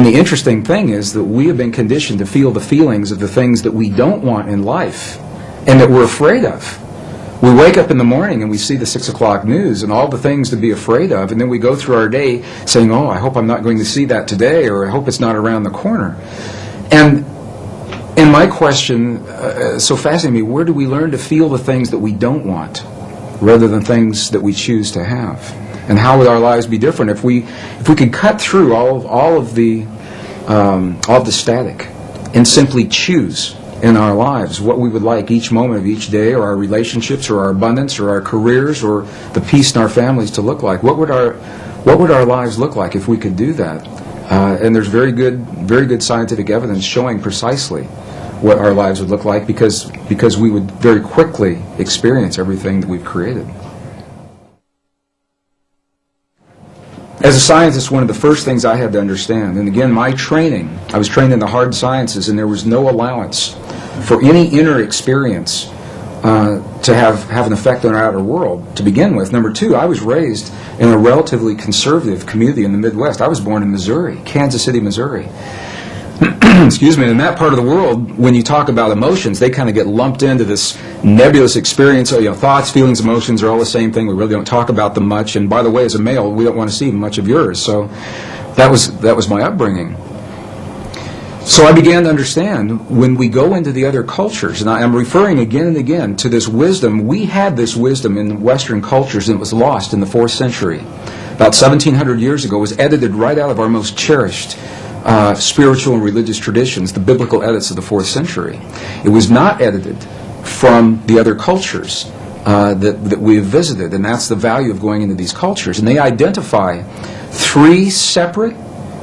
And the interesting thing is that we have been conditioned to feel the feelings of the things that we don't want in life and that we're afraid of. We wake up in the morning and we see the 6 o'clock news and all the things to be afraid of, and then we go through our day saying, oh, I hope I'm not going to see that today, or I hope it's not around the corner. And my question, so fascinating me, where do we learn to feel the things that we don't want rather than things that we choose to have? And how would our lives be different if we could cut through all of the static and simply choose in our lives what we would like each moment of each day, or our relationships, or our abundance, or our careers, or the peace in our families to look like? What would our lives look like if we could do that? And there's very good scientific evidence showing precisely what our lives would look like, because we would very quickly experience everything that we've created. As a scientist, one of the first things I had to understand, and again, my training, I was trained in the hard sciences, and there was no allowance for any inner experience to have an effect on our outer world to begin with. Number two, I was raised in a relatively conservative community in the Midwest. I was born in Missouri, Kansas City, Missouri. Excuse me, in that part of the world, when you talk about emotions, they kind of get lumped into this nebulous experience. Thoughts, feelings, emotions are all the same thing. We really don't talk about them much. And by the way, as a male, we don't want to see much of yours. So that was my upbringing. So I began to understand when we go into the other cultures, and I'm referring again and again to this wisdom. We had this wisdom in Western cultures, and it was lost in the 4th century. About 1,700 years ago, it was edited right out of our most cherished spiritual and religious traditions, the biblical edits of the 4th century. It was not edited from the other cultures that we have visited, and that's the value of going into these cultures. And they identify 3 separate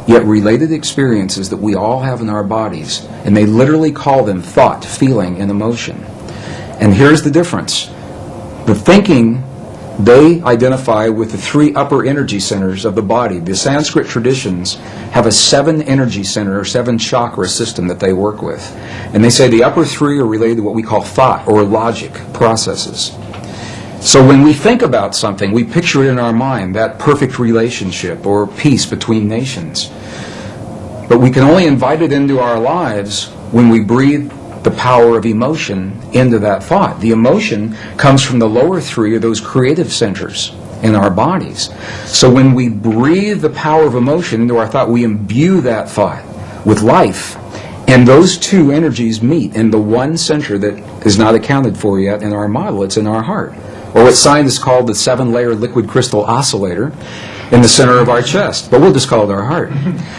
yet related experiences that we all have in our bodies, and they literally call them thought, feeling, and emotion. And here's the difference. The thinking they identify with the 3 upper energy centers of the body. The Sanskrit traditions have a 7 energy center or 7 chakra system that they work with. And they say the upper 3 are related to what we call thought or logic processes. So when we think about something, we picture it in our mind, that perfect relationship or peace between nations. But we can only invite it into our lives when we breathe the power of emotion into that thought. The emotion comes from the lower 3 of those creative centers in our bodies. So when we breathe the power of emotion into our thought, we imbue that thought with life. And those 2 energies meet in the one center that is not accounted for yet in our model. It's in our heart. Or what scientists call the 7-layer liquid crystal oscillator in the center of our chest. But we'll just call it our heart.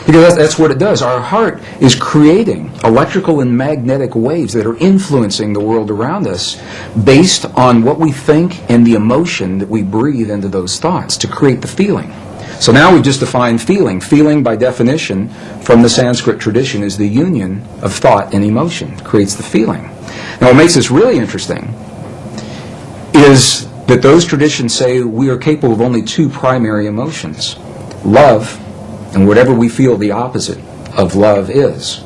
Because that's what it does. Our heart is creating electrical and magnetic waves that are influencing the world around us based on what we think and the emotion that we breathe into those thoughts to create the feeling. So now we've just defined feeling. Feeling, by definition, from the Sanskrit tradition, is the union of thought and emotion. It creates the feeling. Now what makes this really interesting is that those traditions say we are capable of only 2 primary emotions: love and whatever we feel the opposite of love is.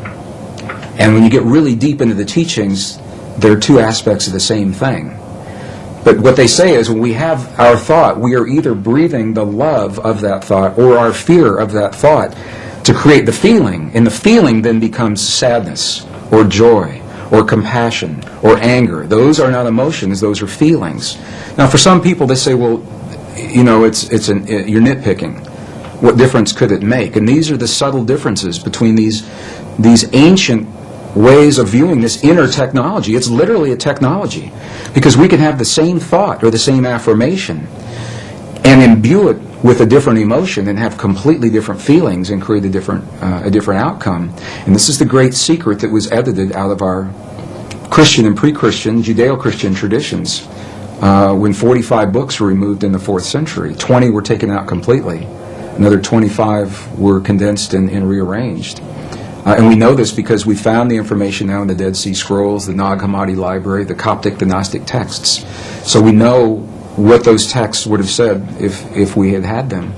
And when you get really deep into the teachings, there are 2 aspects of the same thing. But what they say is when we have our thought, we are either breathing the love of that thought or our fear of that thought to create the feeling. And the feeling then becomes sadness or joy or compassion or anger. Those are not emotions, those are feelings. Now for some people they say, well, you're nitpicking. What difference could it make? And these are the subtle differences between these ancient ways of viewing this inner technology. It's literally a technology, because we can have the same thought or the same affirmation and imbue it with a different emotion and have completely different feelings and create a different outcome. And this is the great secret that was edited out of our Christian and pre-Christian Judeo-Christian traditions when 45 books were removed in the 4th century. 20 were taken out completely. Another 25 were condensed and rearranged. And we know this because we found the information now in the Dead Sea Scrolls, the Nag Hammadi Library, the Coptic, the Gnostic texts. So we know what those texts would have said if we had had them.